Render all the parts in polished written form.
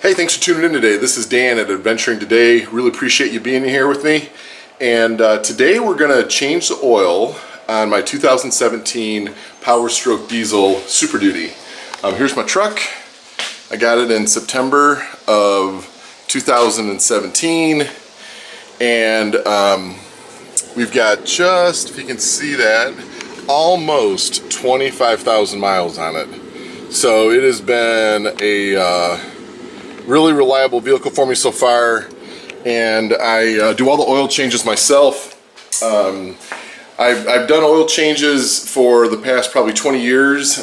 Hey, thanks for tuning in today. This is Dan at Adventuring Today. Really appreciate you being here with me. And today we're going to change the oil on my 2017 Power Stroke Diesel Super Duty. Here's my truck. I got it in September of 2017. And we've got just, if you can see that, almost 25,000 miles on it. So it has been a really reliable vehicle for me so far, and I do all the oil changes myself. I've done oil changes for the past probably 20 years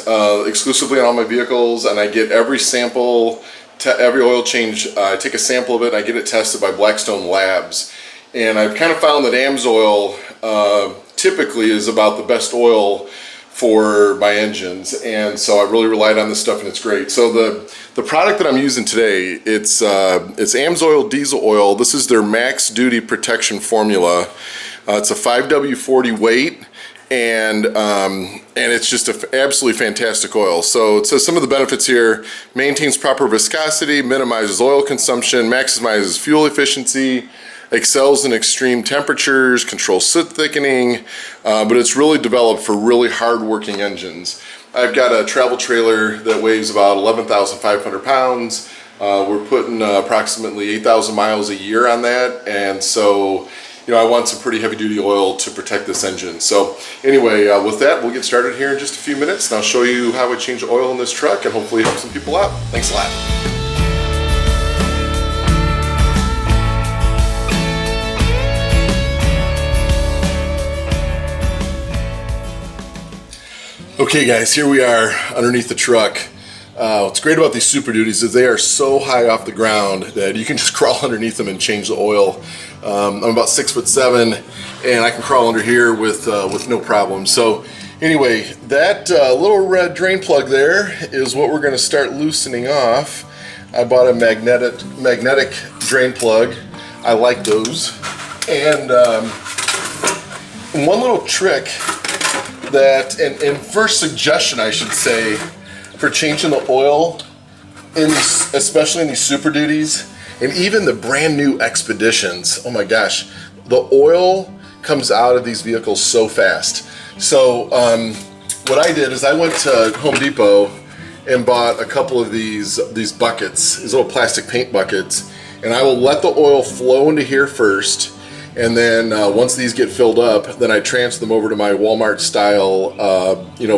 exclusively on all my vehicles, and I get every sample, every oil change, I take a sample of it and I get it tested by Blackstone Labs. And I've kind of found that AMSOIL typically is about the best oil for my engines, and so I really relied on this stuff, and it's great. So the product that I'm using today, it's AMSOIL diesel oil. This is their max duty protection formula. It's a 5W40 weight, and it's just an absolutely fantastic oil. So it says some of the benefits here: maintains proper viscosity, minimizes oil consumption, maximizes fuel efficiency, excels in extreme temperatures, controls soot thickening, but it's really developed for really hard-working engines. I've got a travel trailer that weighs about 11,500 pounds. We're putting approximately 8,000 miles a year on that, and so I want some pretty heavy-duty oil to protect this engine. So anyway, with that, we'll get started here in just a few minutes, and I'll show you how I change the oil in this truck and hopefully help some people out. Thanks a lot. Okay guys, here we are underneath the truck. What's great about these Super Duties is they are so high off the ground that you can just crawl underneath them and change the oil. I'm about 6'7", and I can crawl under here with no problem. So anyway, that little red drain plug there is what we're going to start loosening off. I bought a magnetic drain plug. I like those. And one little trick that, and first suggestion I should say, for changing the oil in these, especially in these Super Duties and even the brand new Expeditions, oh my gosh, the oil comes out of these vehicles so fast. So what I did is I went to Home Depot and bought a couple of these buckets, these little plastic paint buckets, and I will let the oil flow into here first. And then once these get filled up, then I transfer them over to my Walmart style,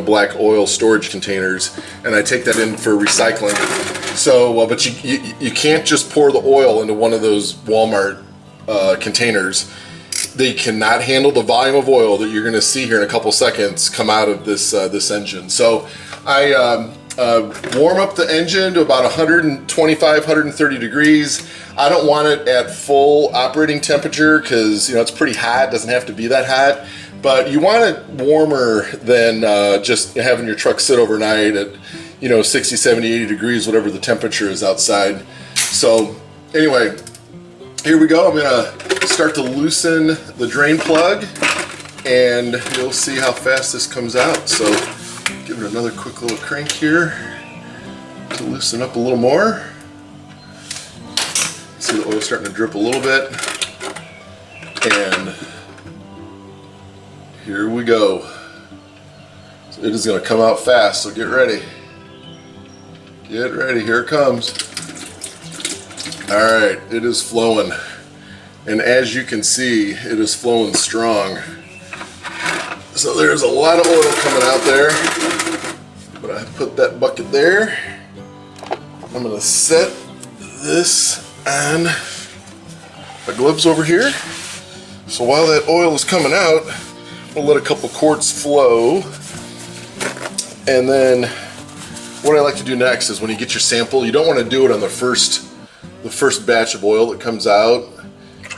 black oil storage containers, and I take that in for recycling. So, but you can't just pour the oil into one of those Walmart containers. They cannot handle the volume of oil that you're going to see here in a couple seconds come out of this engine. So I warm up the engine to about 125, 130 degrees. I don't want it at full operating temperature because it's pretty hot. It doesn't have to be that hot, but you want it warmer than just having your truck sit overnight at 60, 70, 80 degrees, whatever the temperature is outside. So anyway, here we go. I'm gonna start to loosen the drain plug, and you'll see how fast this comes out. So give it another quick little crank here to loosen up a little more. See the oil starting to drip a little bit, and here we go. So it is going to come out fast, so get ready. Get ready, here it comes. Alright, it is flowing, and as you can see, it is flowing strong. So there's a lot of oil coming out there, but I put that bucket there. I'm going to set this on my gloves over here. So while that oil is coming out, we'll let a couple quarts flow. And then what I like to do next is when you get your sample, you don't want to do it on the first batch of oil that comes out.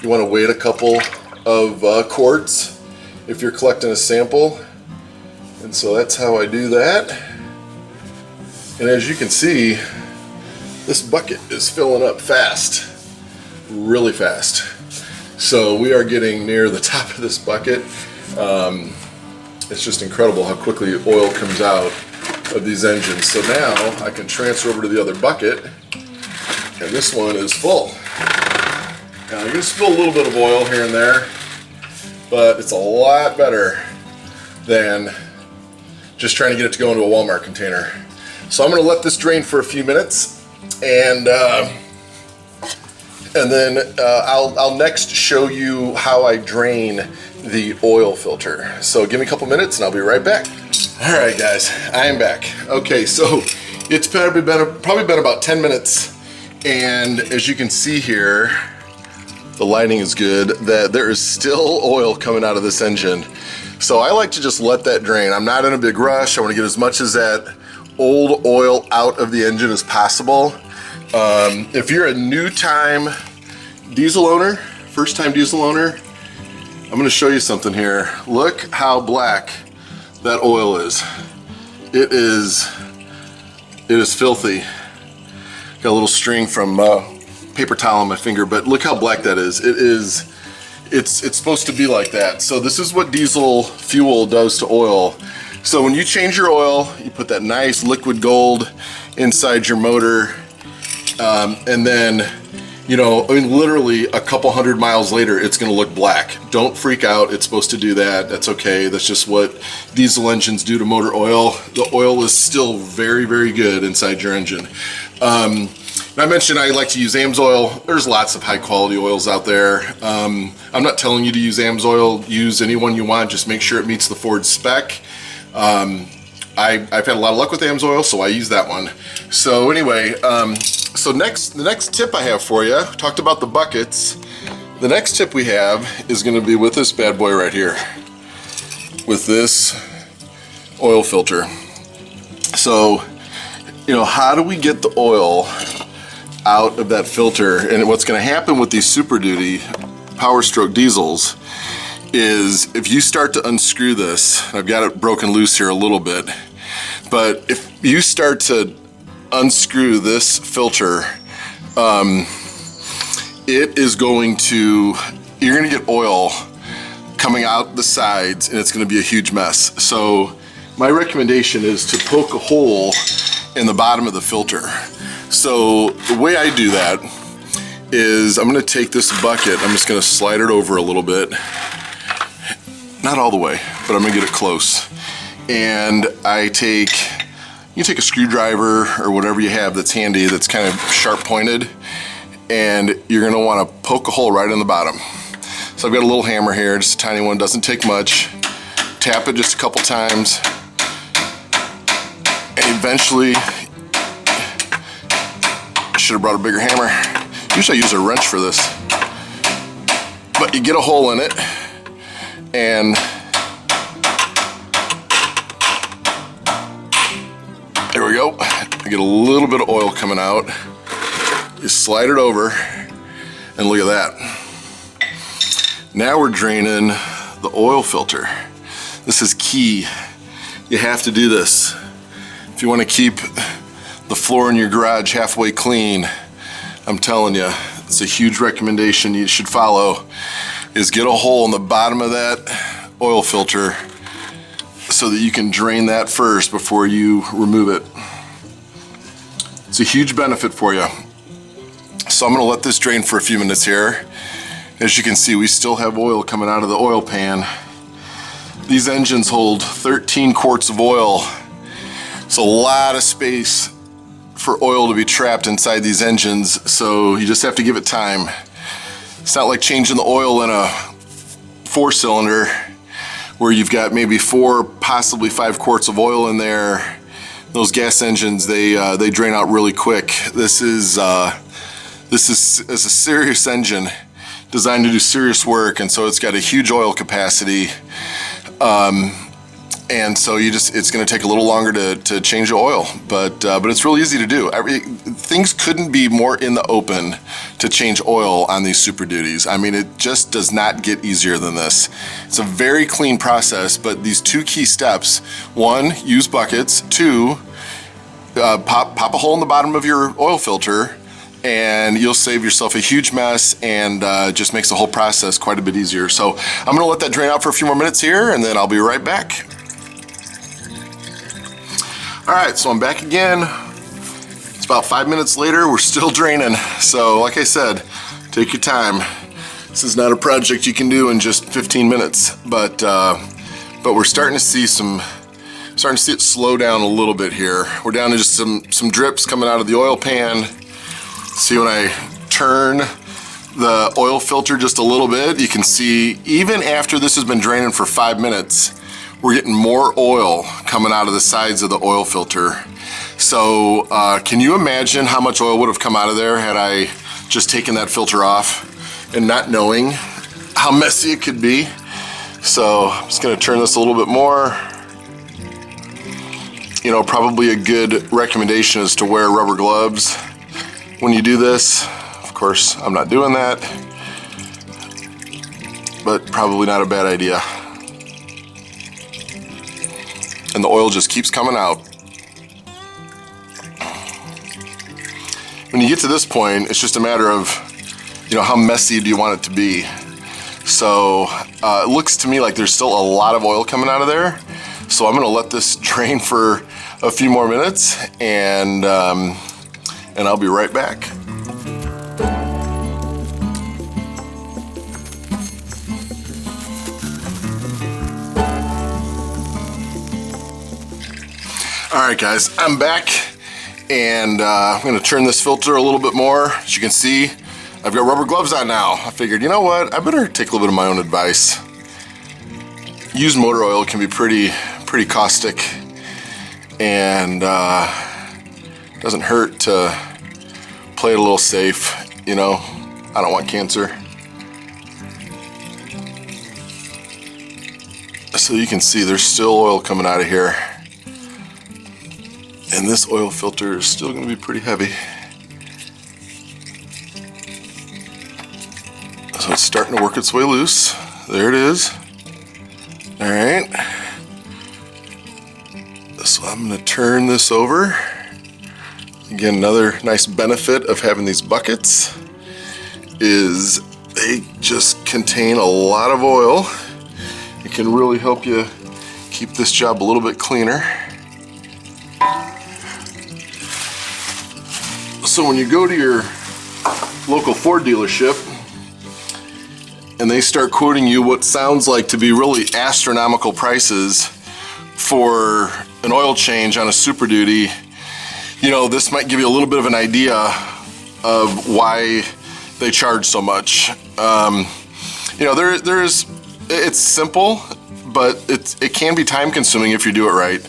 You want to wait a couple of quarts if you're collecting a sample. And so that's how I do that. And as you can see, this bucket is filling up fast, really fast. So we are getting near the top of this bucket. It's just incredible how quickly oil comes out of these engines. So now I can transfer over to the other bucket And this one is full. Now you're gonna spill a little bit of oil here and there, but it's a lot better than just trying to get it to go into a Walmart container. So I'm gonna let this drain for a few minutes, and then I'll next show you how I drain the oil filter. So give me a couple minutes and I'll be right back. All right, guys, I am back. Okay, so it's probably been about 10 minutes, and as you can see here, the lighting is good, that there is still oil coming out of this engine. So I like to just let that drain. I'm not in a big rush. I want to get as much as that old oil out of the engine as possible. If you're a new time diesel owner, first time diesel owner, I'm going to show you something here. Look how black that oil is. It is filthy. Got a little string from paper towel on my finger, but look how black that is. It's supposed to be like that. So this is what diesel fuel does to oil. So when you change your oil, you put that nice liquid gold inside your motor, and then, you know, I mean, literally a couple hundred miles later, it's gonna look black. Don't freak out, it's supposed to do that. That's okay, that's just what diesel engines do to motor oil. The oil is still very, very good inside your engine. I mentioned I like to use AMSOIL. There's lots of high quality oils out there. I'm not telling you to use AMSOIL, use any one you want, just make sure it meets the Ford spec. I've had a lot of luck with AMSOIL, so I use that one. So anyway, so the next tip I have for you, talked about the buckets. The next tip we have is gonna be with this bad boy right here, with this oil filter. So, you know, how do we get the oil out of that filter? And what's going to happen with these Super Duty Power Stroke diesels is if you start to unscrew this, I've got it broken loose here a little bit, but if you start to unscrew this filter, it is going to, you're going to get oil coming out the sides, and it's going to be a huge mess. So my recommendation is to poke a hole in the bottom of the filter. So the way I do that is I'm gonna take this bucket, I'm just gonna slide it over a little bit. Not all the way, but I'm gonna get it close. And you take a screwdriver or whatever you have that's handy, that's kind of sharp pointed, and you're gonna wanna poke a hole right in the bottom. So I've got a little hammer here, just a tiny one, doesn't take much. Tap it just a couple times, and eventually, should have brought a bigger hammer. Usually I use a wrench for this. But you get a hole in it, and there we go. You get a little bit of oil coming out. You slide it over, and look at that. Now we're draining the oil filter. This is key. You have to do this. If you want to keep the floor in your garage halfway clean, I'm telling you, it's a huge recommendation you should follow, is get a hole in the bottom of that oil filter so that you can drain that first before you remove it. It's a huge benefit for you. So I'm gonna let this drain for a few minutes here. As you can see, we still have oil coming out of the oil pan. These engines hold 13 quarts of oil. It's a lot of space for oil to be trapped inside these engines, so you just have to give it time. It's not like changing the oil in a 4-cylinder where you've got maybe 4, possibly 5 quarts of oil in there. Those gas engines, they drain out really quick. This is a serious engine designed to do serious work, and so it's got a huge oil capacity. And so it's going to take a little longer to change the oil, but it's really easy to do. Things couldn't be more in the open to change oil on these Super Duties. I mean, it just does not get easier than this. It's a very clean process, but these 2 key steps: 1, use buckets; 2, pop a hole in the bottom of your oil filter, and you'll save yourself a huge mess, and just makes the whole process quite a bit easier. So I'm going to let that drain out for a few more minutes here, and then I'll be right back. All right, so I'm back again. It's about 5 minutes later, we're still draining. So like I said, take your time. This is not a project you can do in just 15 minutes, but we're starting to see it slow down a little bit here. We're down to just some drips coming out of the oil pan. See, when I turn the oil filter just a little bit, you can see even after this has been draining for 5 minutes, we're getting more oil coming out of the sides of the oil filter. So can you imagine how much oil would have come out of there had I just taken that filter off and not knowing how messy it could be? So I'm just gonna turn this a little bit more. You know, probably a good recommendation is to wear rubber gloves when you do this. Of course, I'm not doing that, but probably not a bad idea. And the oil just keeps coming out. When you get to this point, it's just a matter of, you know, how messy do you want it to be? So it looks to me like there's still a lot of oil coming out of there. So I'm gonna let this drain for a few more minutes, and I'll be right back. All right, guys, I'm back, and I'm gonna turn this filter a little bit more. As you can see, I've got rubber gloves on now. I figured, you know what, I better take a little bit of my own advice. Used motor oil can be pretty caustic, and doesn't hurt to play it a little safe, you know. I don't want cancer. So you can see there's still oil coming out of here. And this oil filter is still going to be pretty heavy. So it's starting to work its way loose. There it is. All right. So I'm going to turn this over. Again, another nice benefit of having these buckets is they just contain a lot of oil. It can really help you keep this job a little bit cleaner. So when you go to your local Ford dealership and they start quoting you what sounds like to be really astronomical prices for an oil change on a Super Duty, you know, this might give you a little bit of an idea of why they charge so much. You know, it's simple, but it can be time consuming if you do it right.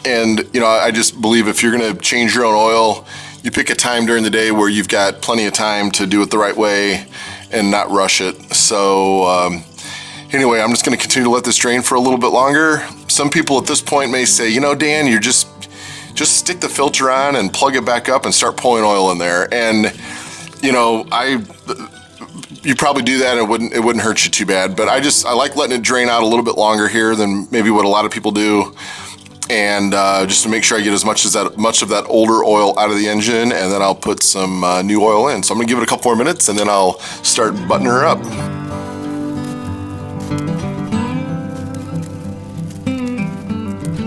And, you know, I just believe if you're gonna change your own oil, you pick a time during the day where you've got plenty of time to do it the right way and not rush it. So anyway, I'm just gonna continue to let this drain for a little bit longer. Some people at this point may say, you know, Dan, you're just stick the filter on and plug it back up and start pulling oil in there. And, you know, you probably do that and it wouldn't hurt you too bad. But I like letting it drain out a little bit longer here than maybe what a lot of people do. And just to make sure I get as much of that older oil out of the engine, and then I'll put some new oil in. So I'm gonna give it a couple more minutes, and then I'll start buttoning her up.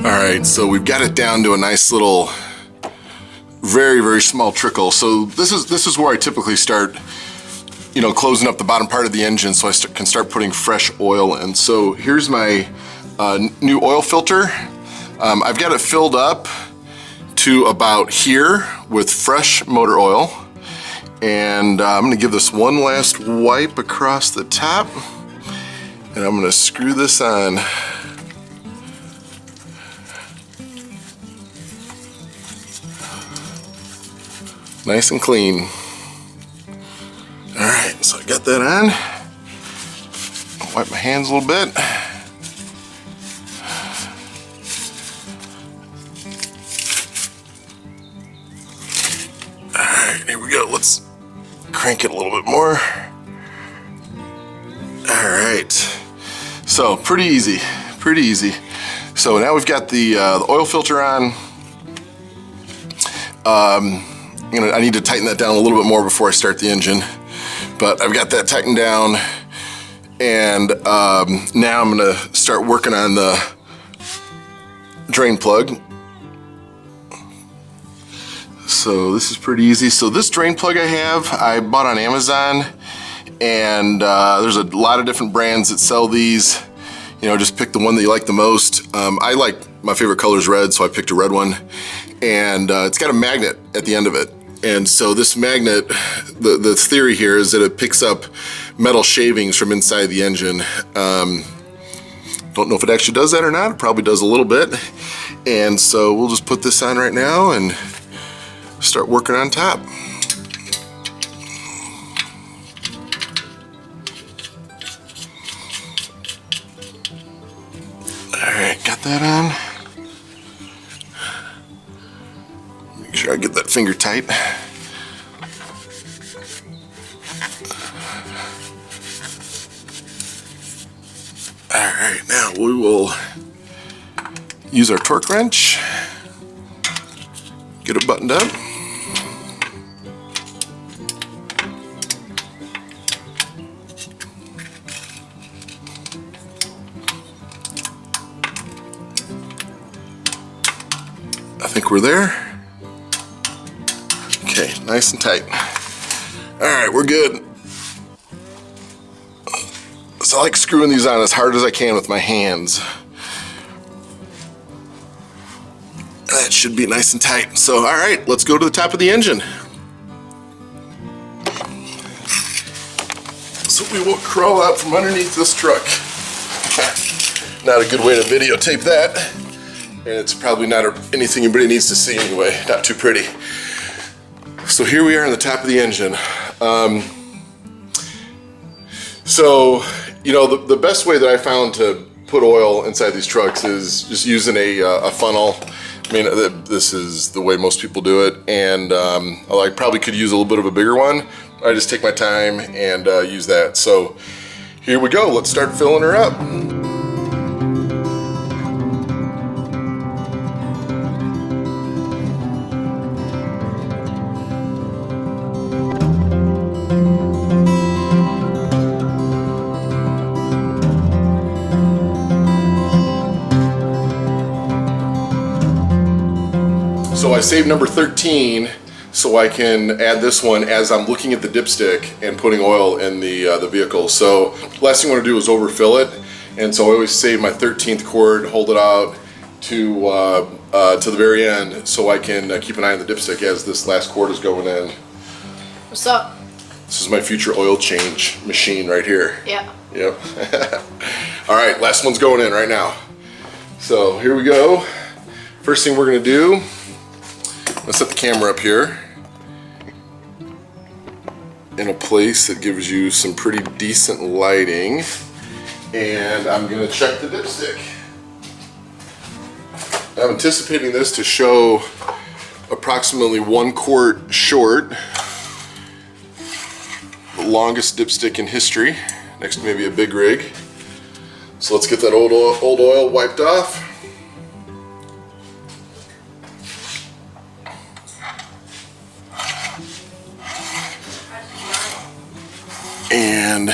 All right, so we've got it down to a nice little, very, very small trickle. So this is where I typically start, you know, closing up the bottom part of the engine so I can start putting fresh oil in. So here's my new oil filter. I've got it filled up to about here with fresh motor oil, and I'm gonna give this one last wipe across the top, and I'm gonna screw this on. Nice and clean. All right, so I got that on. I'll wipe my hands a little bit. Here we go, let's crank it a little bit more. All right, so pretty easy. So now we've got the oil filter on. I need to tighten that down a little bit more before I start the engine, but I've got that tightened down, and now I'm gonna start working on the drain plug. So this is pretty easy. So this drain plug I bought on Amazon, and there's a lot of different brands that sell these. You know, just pick the one that you like the most. My favorite color is red, so I picked a red one. And it's got a magnet at the end of it. And so this magnet, the theory here is that it picks up metal shavings from inside the engine. Don't know if it actually does that or not. It probably does a little bit. And so we'll just put this on right now and start working on top. All right, got that on. Make sure I get that finger tight. All right, now we will use our torque wrench, get it buttoned up. I think we're there. Okay, nice and tight. All right, we're good. So I like screwing these on as hard as I can with my hands. That should be nice and tight. So, all right, let's go to the top of the engine. So we will crawl out from underneath this truck. Not a good way to videotape that. And it's probably not anything anybody needs to see anyway. Not too pretty. So here we are on the top of the engine. So, you know, the best way that I found to put oil inside these trucks is just using a funnel. I mean, this is the way most people do it, and I probably could use a little bit of a bigger one. I just take my time and use that. So here we go. Let's start filling her up. So I saved number 13 so I can add this one as I'm looking at the dipstick and putting oil in the vehicle. So last thing I want to do is overfill it, and so I always save my 13th quart, hold it out to the very end so I can keep an eye on the dipstick as this last quart is going in. What's up? This is my future oil change machine right here. Yeah. Yep. All right, last one's going in right now. So here we go. First thing we're gonna do, let's set the camera up here in a place that gives you some pretty decent lighting, and I'm gonna check the dipstick. I'm anticipating this to show approximately 1 quart short, the longest dipstick in history, next to maybe a big rig. So let's get that old oil wiped off. And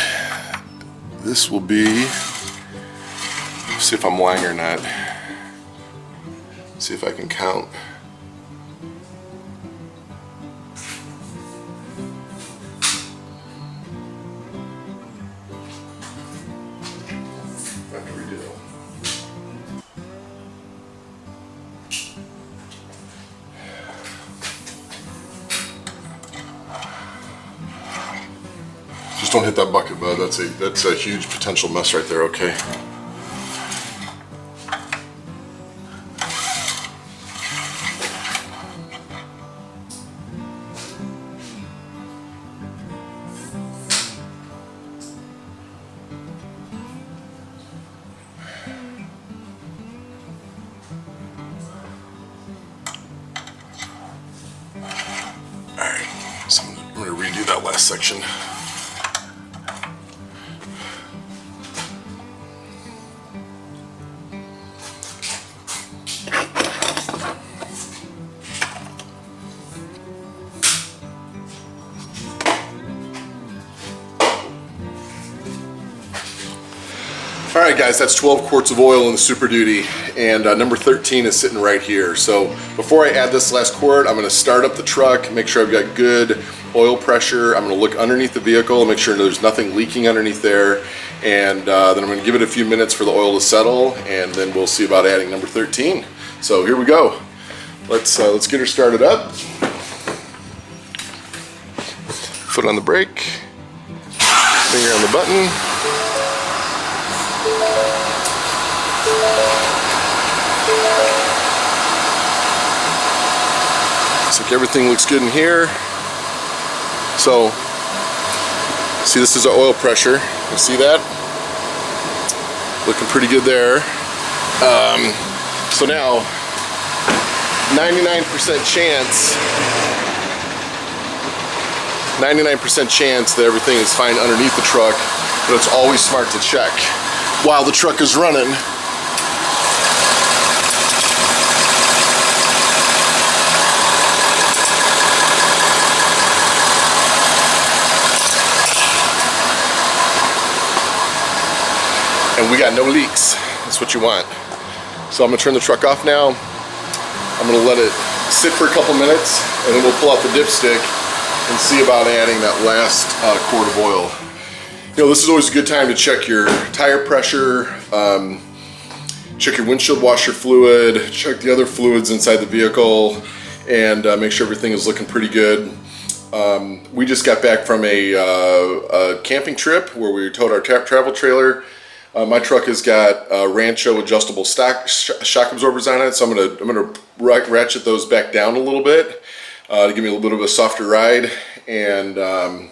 this will be, see if I'm lying or not. See if I can count. What do we do? Just don't hit that bucket, bud. That's a huge potential mess right there, okay? Alright, so I'm gonna redo that last section. All right, guys, that's 12 quarts of oil in the Super Duty, and number 13 is sitting right here. So before I add this last quart, I'm going to start up the truck, make sure I've got good oil pressure. I'm going to look underneath the vehicle, make sure there's nothing leaking underneath there, and then I'm going to give it a few minutes for the oil to settle, and then we'll see about adding number 13. So here we go. Let's get her started up. Foot on the brake, finger on the button. Looks like everything looks good in here. So, see, this is our oil pressure. You see that? Looking pretty good there. So now, 99% chance that everything is fine underneath the truck, but it's always smart to check while the truck is running. And we got no leaks. That's what you want. So I'm gonna turn the truck off now. I'm gonna let it sit for a couple minutes, and then we'll pull out the dipstick and see about adding that last quart of oil. You know, this is always a good time to check your tire pressure, check your windshield washer fluid, check the other fluids inside the vehicle, and make sure everything is looking pretty good. We just got back from a camping trip where we towed our travel trailer. My truck has got Rancho adjustable shock absorbers on it, so I'm gonna ratchet those back down a little bit to give me a little bit of a softer ride. And by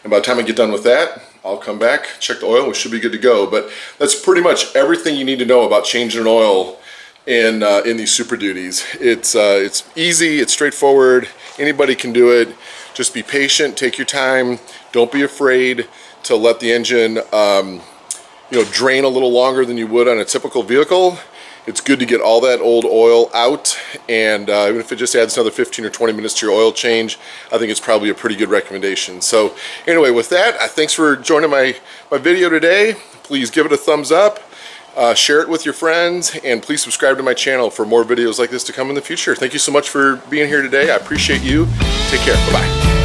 the time I get done with that, I'll come back, check the oil, we should be good to go. But that's pretty much everything you need to know about changing an oil in these Super Duties. It's easy, it's straightforward, anybody can do it. Just be patient, take your time, don't be afraid to let the engine drain a little longer than you would on a typical vehicle. It's good to get all that old oil out, and even if it just adds another 15 or 20 minutes to your oil change, I think it's probably a pretty good recommendation. So anyway, with that, thanks for joining my video today. Please give it a thumbs up, share it with your friends, and please subscribe to my channel for more videos like this to come in the future. Thank you so much for being here today. I appreciate you. Take care. Bye-bye.